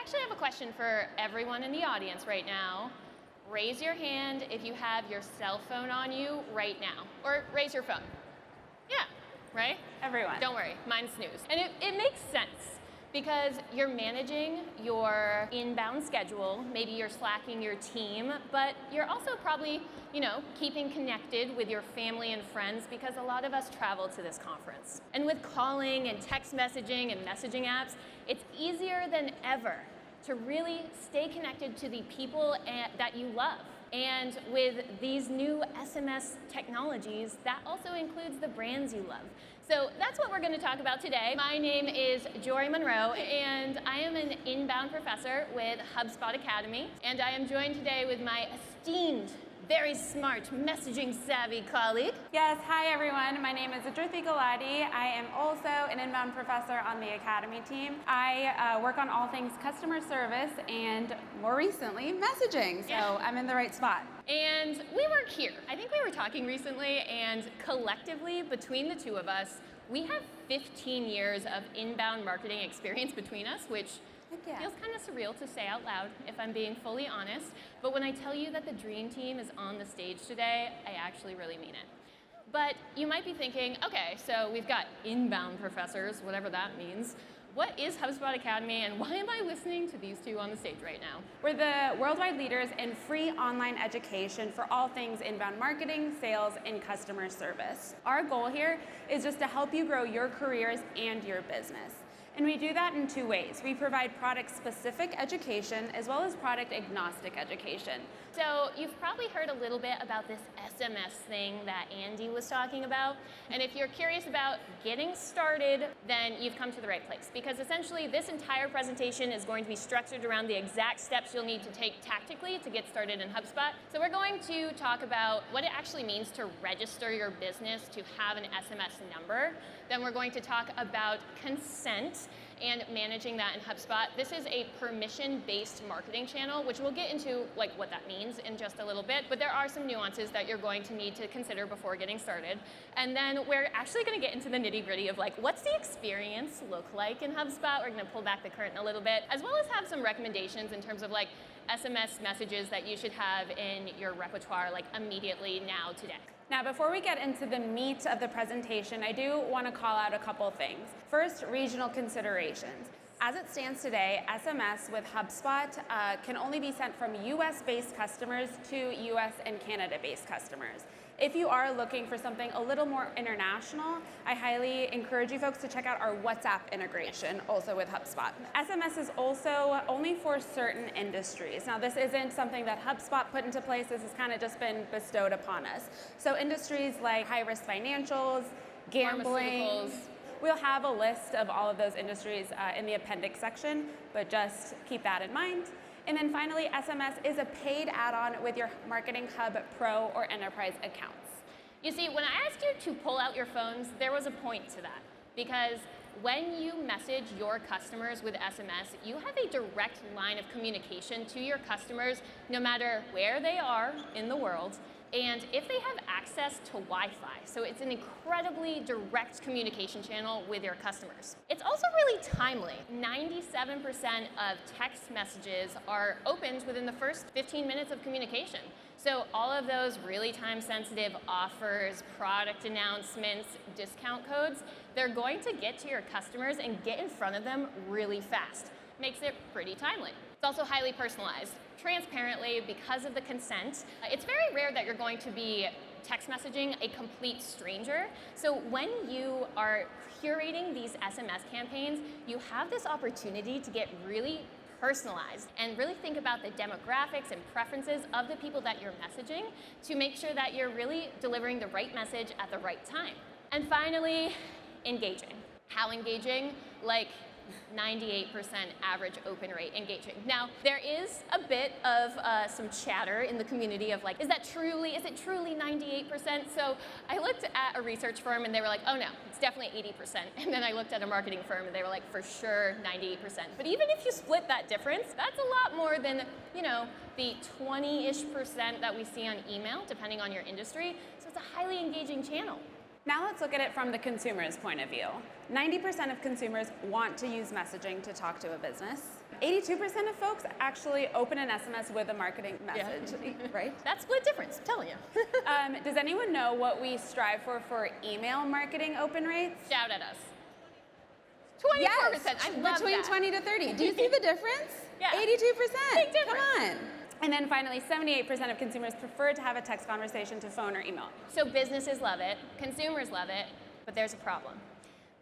actually have a question for everyone in the audience right now. Raise your hand if you have your cell phone on you right now, or raise your phone. Yeah, right? Everyone. Don't worry, mine's snooze. And it makes sense because you're managing your inbound schedule, maybe you're slacking your team, but you're also probably, keeping connected with your family and friends because a lot of us travel to this conference. And with calling and text messaging and messaging apps, it's easier than ever to really stay connected to the people that you love. And with these new SMS technologies, that also includes the brands you love. So that's what we're going to talk about today. My name is Jorie Monroe, and I am an inbound professor with HubSpot Academy. And I am joined today with my esteemed, very smart, messaging savvy colleague. Yes, hi everyone. My name is Adriti. I am also an inbound professor on the Academy team. I work on all things customer service and more recently, messaging. So I'm in the right spot. And we work here. I think we were talking recently, and collectively, between the two of us, we have 15 years of inbound marketing experience between us, which feels kind of surreal to say out loud, if I'm being fully honest. But when I tell you that the dream team is on the stage today, I actually really mean it. But you might be thinking, okay, so we've got inbound professors, whatever that means. What is HubSpot Academy, and why am I listening to these two on the stage right now? We're the worldwide leaders in free online education for all things inbound marketing, sales, and customer service. Our goal here is just to help you grow your careers and your business. And we do that in two ways. We provide product-specific education as well as product-agnostic education. So you've probably heard a little bit about this SMS thing that Andy was talking about. And if you're curious about getting started, then you've come to the right place. Because essentially this entire presentation is going to be structured around the exact steps you'll need to take tactically to get started in HubSpot. So we're going to talk about what it actually means to register your business to have an SMS number. Then we're going to talk about consent and managing that in HubSpot. This is a permission-based marketing channel, which we'll get into what that means in just a little bit, but there are some nuances that you're going to need to consider before getting started. And then we're actually gonna get into the nitty-gritty of what's the experience look like in HubSpot? We're gonna pull back the curtain a little bit, as well as have some recommendations in terms of SMS messages that you should have in your repertoire immediately now today. Now, before we get into the meat of the presentation, I do want to call out a couple things. First, regional considerations. As it stands today, SMS with HubSpot can only be sent from US-based customers to US and Canada-based customers. If you are looking for something a little more international, I highly encourage you folks to check out our WhatsApp integration, also with HubSpot. SMS is also only for certain industries. Now, this isn't something that HubSpot put into place. This has kind of just been bestowed upon us. So industries like high-risk financials, gambling. We'll have a list of all of those industries in the appendix section, but just keep that in mind. And then finally, SMS is a paid add-on with your Marketing Hub Pro or Enterprise accounts. You see, when I asked you to pull out your phones, there was a point to that. Because when you message your customers with SMS, you have a direct line of communication to your customers, no matter where they are in the world, and if they have access to Wi-Fi. So it's an incredibly direct communication channel with your customers. It's also really timely. 97% of text messages are opened within the first 15 minutes of communication. So all of those really time-sensitive offers, product announcements, discount codes, they're going to get to your customers and get in front of them really fast. Makes it pretty timely. It's also highly personalized. Transparently, because of the consent, it's very rare that you're going to be text messaging a complete stranger. So when you are curating these SMS campaigns, you have this opportunity to get really personalized and really think about the demographics and preferences of the people that you're messaging to make sure that you're really delivering the right message at the right time. And finally, engaging. How engaging? 98% average open rate engaging. Now, there is a bit of some chatter in the community of is it truly 98%? So I looked at a research firm and they were like, oh no, it's definitely 80%. And then I looked at a marketing firm and they were like, for sure, 98%. But even if you split that difference, that's a lot more than, the 20-ish% that we see on email, depending on your industry. So it's a highly engaging channel. Now let's look at it from the consumer's point of view. 90% of consumers want to use messaging to talk to a business. 82% of folks actually open an SMS with a marketing message, right? That's split difference, I'm telling you. Does anyone know what we strive for email marketing open rates? Shout at us. 24%. Yes, I love between that. 20 to 30. Do you see the difference? Yeah. 82%. Big difference. Come on. And then finally, 78% of consumers prefer to have a text conversation to phone or email. So businesses love it, consumers love it, but there's a problem.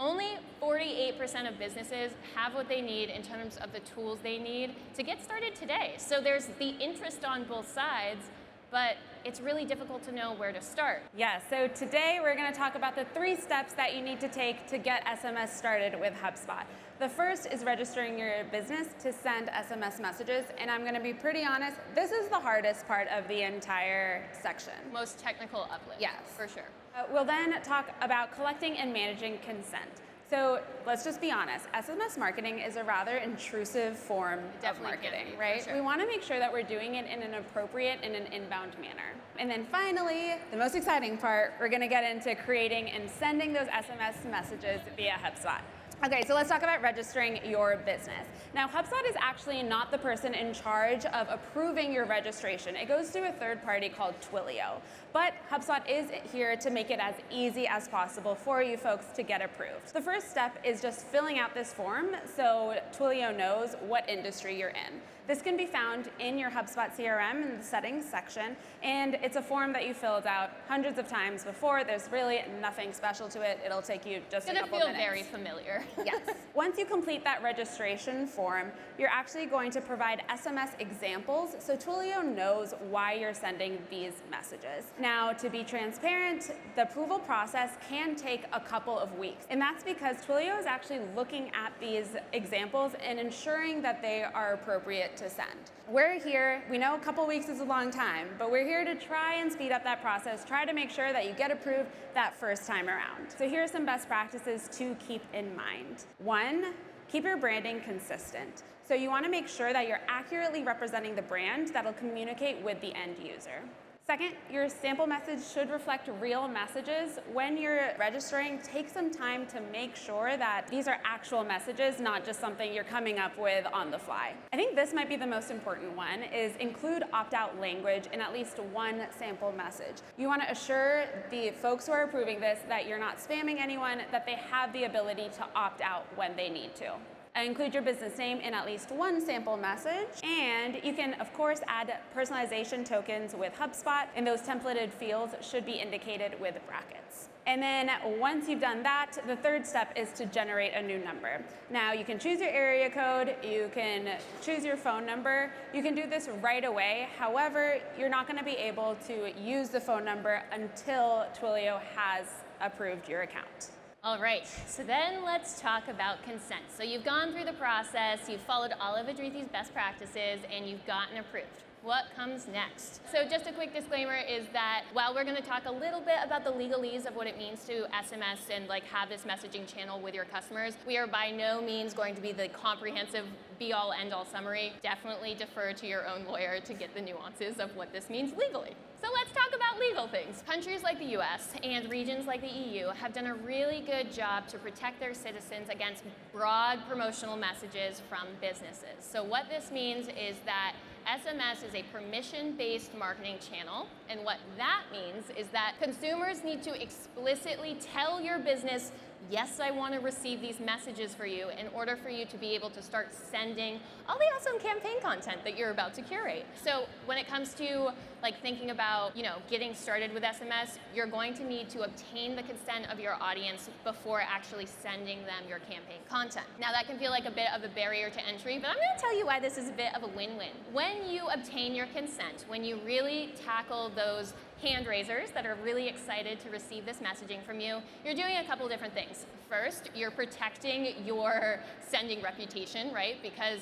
Only 48% of businesses have what they need in terms of the tools they need to get started today. So there's the interest on both sides, but it's really difficult to know where to start. Yeah, so today we're going to talk about the 3 steps that you need to take to get SMS started with HubSpot. The first is registering your business to send SMS messages, and I'm going to be pretty honest, this is the hardest part of the entire section. Most technical uplift. Yes. For sure. We'll then talk about collecting and managing consent. So let's just be honest, SMS marketing is a rather intrusive form of marketing, right? Sure. We want to make sure that we're doing it in an appropriate and an inbound manner. And then finally, the most exciting part, we're going to get into creating and sending those SMS messages via HubSpot. Okay, so let's talk about registering your business. Now, HubSpot is actually not the person in charge of approving your registration. It goes through a third party called Twilio. But HubSpot is here to make it as easy as possible for you folks to get approved. The first step is just filling out this form so Twilio knows what industry you're in. This can be found in your HubSpot CRM in the settings section, and it's a form that you filled out hundreds of times before. There's really nothing special to it. It'll take you just a couple minutes. It's gonna feel very familiar. Yes. Once you complete that registration form, you're actually going to provide SMS examples so Twilio knows why you're sending these messages. Now, to be transparent, the approval process can take a couple of weeks, and that's because Twilio is actually looking at these examples and ensuring that they are appropriate to send. We're here, we know a couple weeks is a long time, but we're here to try and speed up that process, try to make sure that you get approved that first time around. So here are some best practices to keep in mind. 1, keep your branding consistent. So you want to make sure that you're accurately representing the brand that'll communicate with the end user. Second, your sample message should reflect real messages. When you're registering, take some time to make sure that these are actual messages, not just something you're coming up with on the fly. I think this might be the most important one, is include opt-out language in at least one sample message. You want to assure the folks who are approving this that you're not spamming anyone, that they have the ability to opt out when they need to. Include your business name in at least one sample message, and you can of course add personalization tokens with HubSpot, and those templated fields should be indicated with brackets. And then once you've done that, the third step is to generate a new number. Now you can choose your area code, you can choose your phone number, you can do this right away. However, you're not going to be able to use the phone number until Twilio has approved your account. All right, so then let's talk about consent. So you've gone through the process, you've followed all of Adriti's best practices, and you've gotten approved. What comes next? So just a quick disclaimer is that while we're going to talk a little bit about the legalese of what it means to SMS and have this messaging channel with your customers, we are by no means going to be the comprehensive be-all end-all summary. Definitely defer to your own lawyer to get the nuances of what this means legally. So let's talk about legal things. Countries like the US and regions like the EU have done a really good job to protect their citizens against broad promotional messages from businesses. So what this means is that SMS is a permission-based marketing channel, and what that means is that consumers need to explicitly tell your business, yes, I want to receive these messages for you, in order for you to be able to start sending all the awesome campaign content that you're about to curate. So when it comes to thinking about getting started with SMS, you're going to need to obtain the consent of your audience before actually sending them your campaign content. Now that can feel like a bit of a barrier to entry, but I'm going to tell you why this is a bit of a win-win. When you obtain your consent, when you really tackle those hand raisers that are really excited to receive this messaging from you, you're doing a couple different things. First, you're protecting your sending reputation, right? Because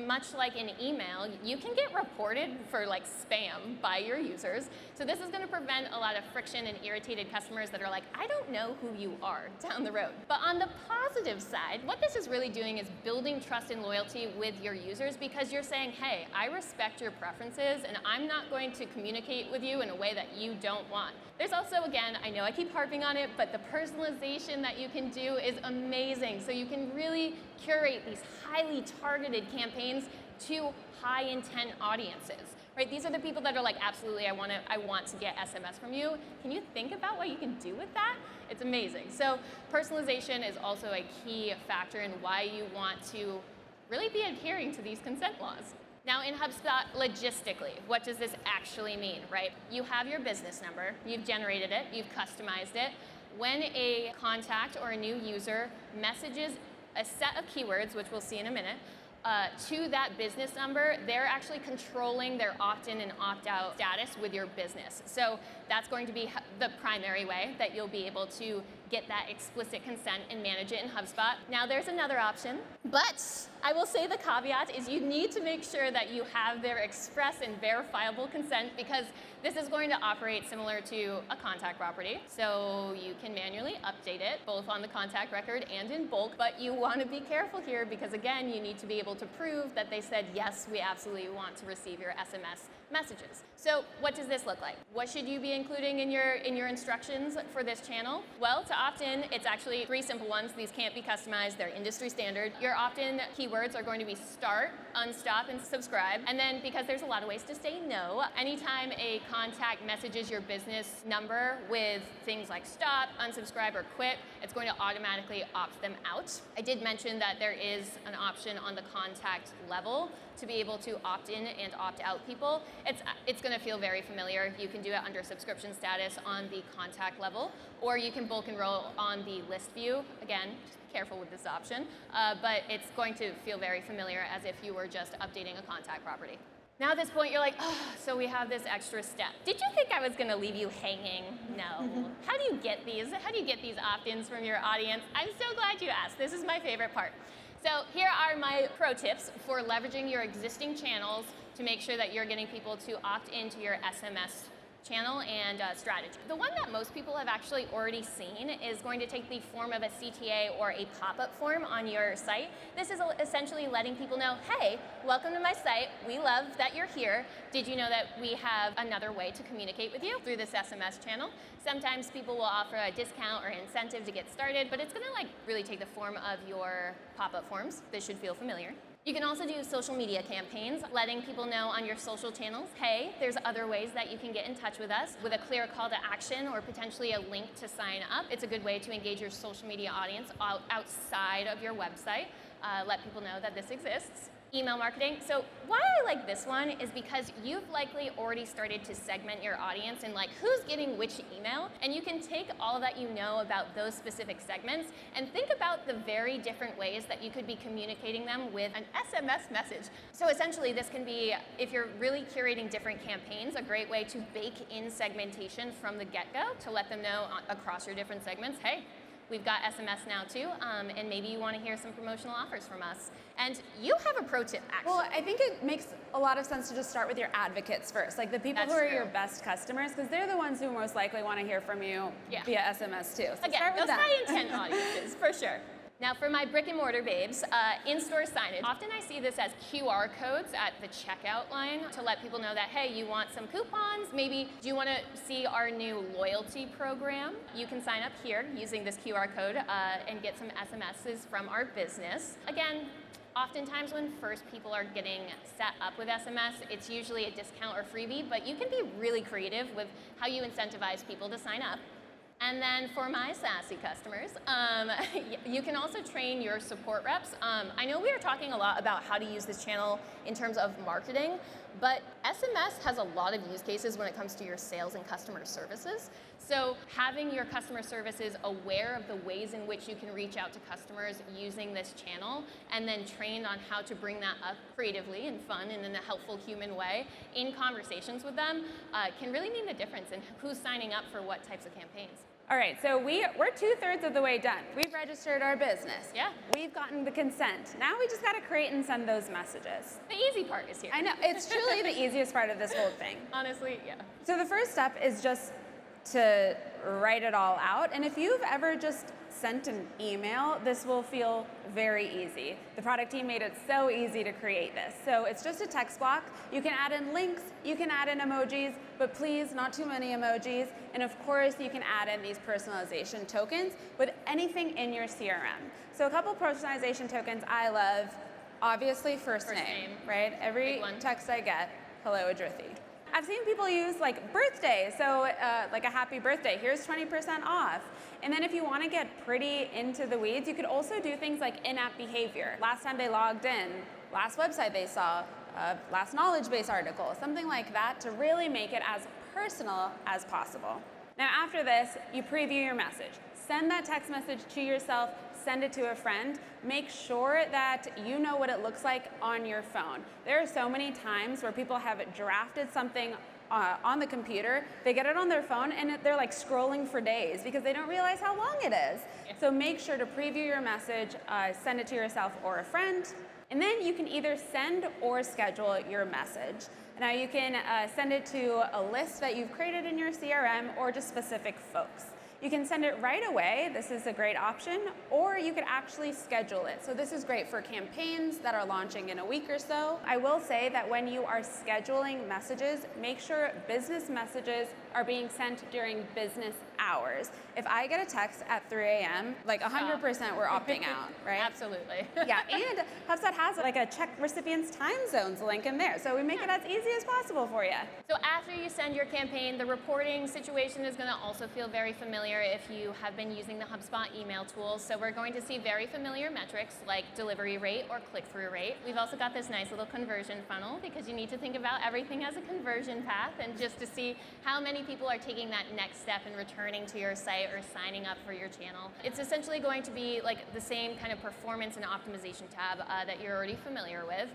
much like in email, you can get reported for spam by your users. So this is going to prevent a lot of friction and irritated customers that are like, I don't know who you are down the road. But on the positive side, what this is really doing is building trust and loyalty with your users, because you're saying, hey, I respect your preferences and I'm not going to communicate with you in a way that you don't want. There's also, again, I know I keep harping on it, but the personalization that you can do is amazing. So you can really curate these highly targeted campaigns campaigns to high intent audiences. Right? These are the people that are like, absolutely, I want to get SMS from you. Can you think about what you can do with that? It's amazing. So personalization is also a key factor in why you want to really be adhering to these consent laws. Now in HubSpot, logistically, what does this actually mean, right? You have your business number, you've generated it, you've customized it. When a contact or a new user messages a set of keywords, which we'll see in a minute, to that business number, they're actually controlling their opt-in and opt-out status with your business. So that's going to be the primary way that you'll be able to get that explicit consent and manage it in HubSpot. Now there's another option, but I will say the caveat is you need to make sure that you have their express and verifiable consent, because this is going to operate similar to a contact property. So you can manually update it both on the contact record and in bulk, but you want to be careful here because again, you need to be able to prove that they said, yes, we absolutely want to receive your SMS messages. So what does this look like? What should you be including in your instructions for this channel? Well, to opt in, it's actually 3 simple ones. These can't be customized. They're industry standard. Your opt-in keywords are going to be start, unstop, and subscribe. And then because there's a lot of ways to say no, anytime a contact messages your business number with things like stop, unsubscribe, or quit, it's going to automatically opt them out. I did mention that there is an option on the contact level to be able to opt in and opt out people. It's going to feel very familiar. You can do it under subscription status on the contact level, or you can bulk enroll on the list view. Again, just be careful with this option, but it's going to feel very familiar as if you were just updating a contact property. Now at this point, you're like, oh, so we have this extra step. Did you think I was going to leave you hanging? No. How do you get these? How do you get these opt-ins from your audience? I'm so glad you asked. This is my favorite part. So here are my pro tips for leveraging your existing channels to make sure that you're getting people to opt into your SMS channel and strategy. The one that most people have actually already seen is going to take the form of a CTA or a pop-up form on your site. This is essentially letting people know, hey, welcome to my site. We love that you're here. Did you know that we have another way to communicate with you through this SMS channel? Sometimes people will offer a discount or incentive to get started, but it's gonna really take the form of your pop-up forms. This should feel familiar. You can also do social media campaigns, letting people know on your social channels, hey, there's other ways that you can get in touch with us with a clear call to action or potentially a link to sign up. It's a good way to engage your social media audience outside of your website. Let people know that this exists. Email marketing. So why I like this one is because you've likely already started to segment your audience and who's getting which email, and you can take all that you know about those specific segments and think about the very different ways that you could be communicating them with an SMS message. So essentially this can be, if you're really curating different campaigns, a great way to bake in segmentation from the get-go to let them know across your different segments, hey, we've got SMS now too, and maybe you want to hear some promotional offers from us. And you have a pro tip, actually. Well, I think it makes a lot of sense to just start with your advocates first, like the people who are your best customers, because they're the ones who most likely want to hear from you via SMS too. So again, those high intent audiences, for sure. Now for my brick and mortar babes, in-store signage. Often I see this as QR codes at the checkout line to let people know that, hey, you want some coupons? Maybe do you want to see our new loyalty program? You can sign up here using this QR code and get some SMSs from our business. Again, oftentimes when first people are getting set up with SMS, it's usually a discount or freebie, but you can be really creative with how you incentivize people to sign up. And then for my sassy customers, you can also train your support reps. I know we are talking a lot about how to use this channel in terms of marketing, but SMS has a lot of use cases when it comes to your sales and customer services. So having your customer services aware of the ways in which you can reach out to customers using this channel and then trained on how to bring that up creatively and fun and in a helpful human way in conversations with them can really mean the difference in who's signing up for what types of campaigns. All right, so we're 2/3 of the way done. We've registered our business. Yeah. We've gotten the consent. Now we just got to create and send those messages. The easy part is here. I know, it's truly the easiest part of this whole thing. Honestly, yeah. So the first step is just to write it all out. And if you've ever just sent an email, this will feel very easy. The product team made it so easy to create this. So it's just a text block. You can add in links, you can add in emojis, but please not too many emojis. And of course, you can add in these personalization tokens with anything in your CRM. So a couple personalization tokens I love. Obviously, first name, right? Every text I get, hello, Adriti. I've seen people use like birthday, so like a happy birthday, here's 20% off. And then if you want to get pretty into the weeds, you could also do things like in-app behavior. Last time they logged in, last website they saw, last knowledge base article, something like that to really make it as personal as possible. Now after this, you preview your message. Send that text message to yourself, send it to a friend. Make sure that you know what it looks like on your phone. There are so many times where people have drafted something on the computer, they get it on their phone, and they're like scrolling for days because they don't realize how long it is. Yeah. So make sure to preview your message, send it to yourself or a friend, and then you can either send or schedule your message. Now you can send it to a list that you've created in your CRM or just specific folks. You can send it right away, this is a great option, or you could actually schedule it. So this is great for campaigns that are launching in a week or so. I will say that when you are scheduling messages, make sure business messages are being sent during business hours. If I get a text at 3 a.m., like 100% we're opting out, right? Absolutely. Yeah, and HubSpot has like a check recipients time zones link in there, so we make it as easy as possible for you. So after you send your campaign, the reporting situation is going to also feel very familiar if you have been using the HubSpot email tools. So we're going to see very familiar metrics like delivery rate or click-through rate. We've also got this nice little conversion funnel because you need to think about everything as a conversion path and just to see how many people are taking that next step and returning to your site or signing up for your channel. It's essentially going to be like the same kind of performance and optimization tab that you're already familiar with.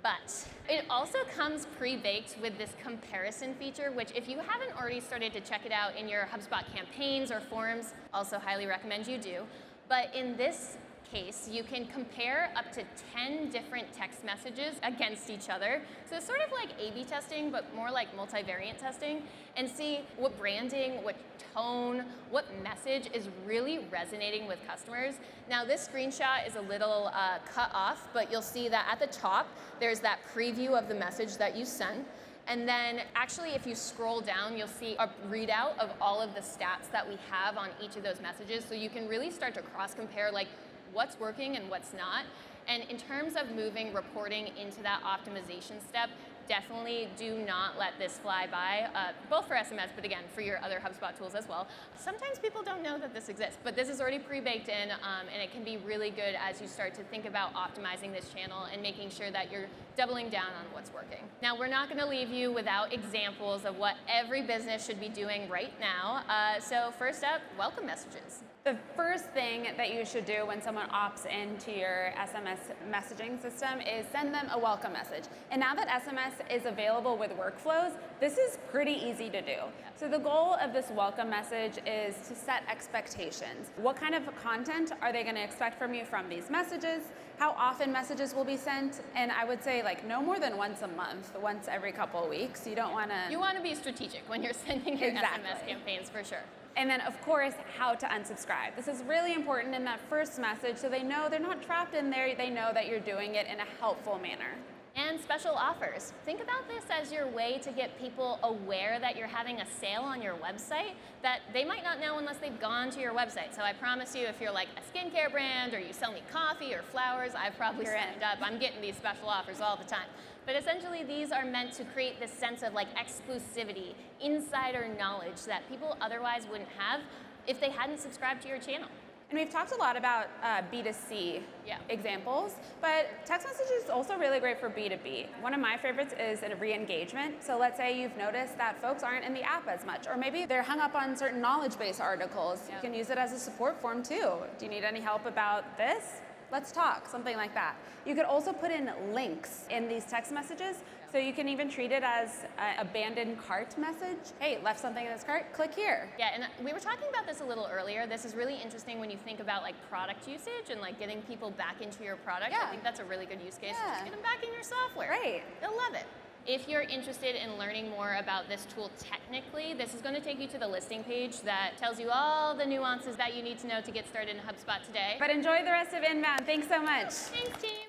But it also comes pre-baked with this comparison feature, which if you haven't already started to check it out in your HubSpot campaigns or forums, also highly recommend you do. But in this case, you can compare up to 10 different text messages against each other. So it's sort of like A/B testing, but more like multivariate testing, and see what branding, what tone, what message is really resonating with customers. Now this screenshot is a little cut off, but you'll see that at the top, there's that preview of the message that you sent. And then actually if you scroll down, you'll see a readout of all of the stats that we have on each of those messages. So you can really start to cross-compare like what's working and what's not. And in terms of moving reporting into that optimization step, definitely do not let this fly by, both for SMS, but again, for your other HubSpot tools as well. Sometimes people don't know that this exists, but this is already pre-baked in, and it can be really good as you start to think about optimizing this channel and making sure that you're doubling down on what's working. Now, we're not gonna leave you without examples of what every business should be doing right now. So first up, welcome messages. The first thing that you should do when someone opts into your SMS messaging system is send them a welcome message. And now that SMS is available with workflows, this is pretty easy to do. So the goal of this welcome message is to set expectations. What kind of content are they going to expect from you from these messages? How often messages will be sent? And I would say like no more than once a month, once every couple of weeks. You don't want to... You want to be strategic when you're sending your SMS campaigns for sure. And then, of course, how to unsubscribe. This is really important in that first message so they know they're not trapped in there, they know that you're doing it in a helpful manner. And special offers. Think about this as your way to get people aware that you're having a sale on your website that they might not know unless they've gone to your website. So I promise you, if you're like a skincare brand or you sell me coffee or flowers, I've probably signed up. I'm getting these special offers all the time. But essentially, these are meant to create this sense of like exclusivity, insider knowledge that people otherwise wouldn't have if they hadn't subscribed to your channel. And we've talked a lot about B2C examples, but text messaging is also really great for B2B. One of my favorites is a re-engagement. So let's say you've noticed that folks aren't in the app as much, or maybe they're hung up on certain knowledge base articles. You can use it as a support form too. Do you need any help about this? Let's talk, something like that. You could also put in links in these text messages. So you can even treat it as an abandoned cart message. Hey, left something in this cart, click here. Yeah, and we were talking about this a little earlier. This is really interesting when you think about like product usage and like getting people back into your product. I think that's a really good use case. Just get them back in your software. Right. They'll love it. If you're interested in learning more about this tool technically, this is going to take you to the listing page that tells you all the nuances that you need to know to get started in HubSpot today. But enjoy the rest of Inbound. Thanks so much. Thanks, team.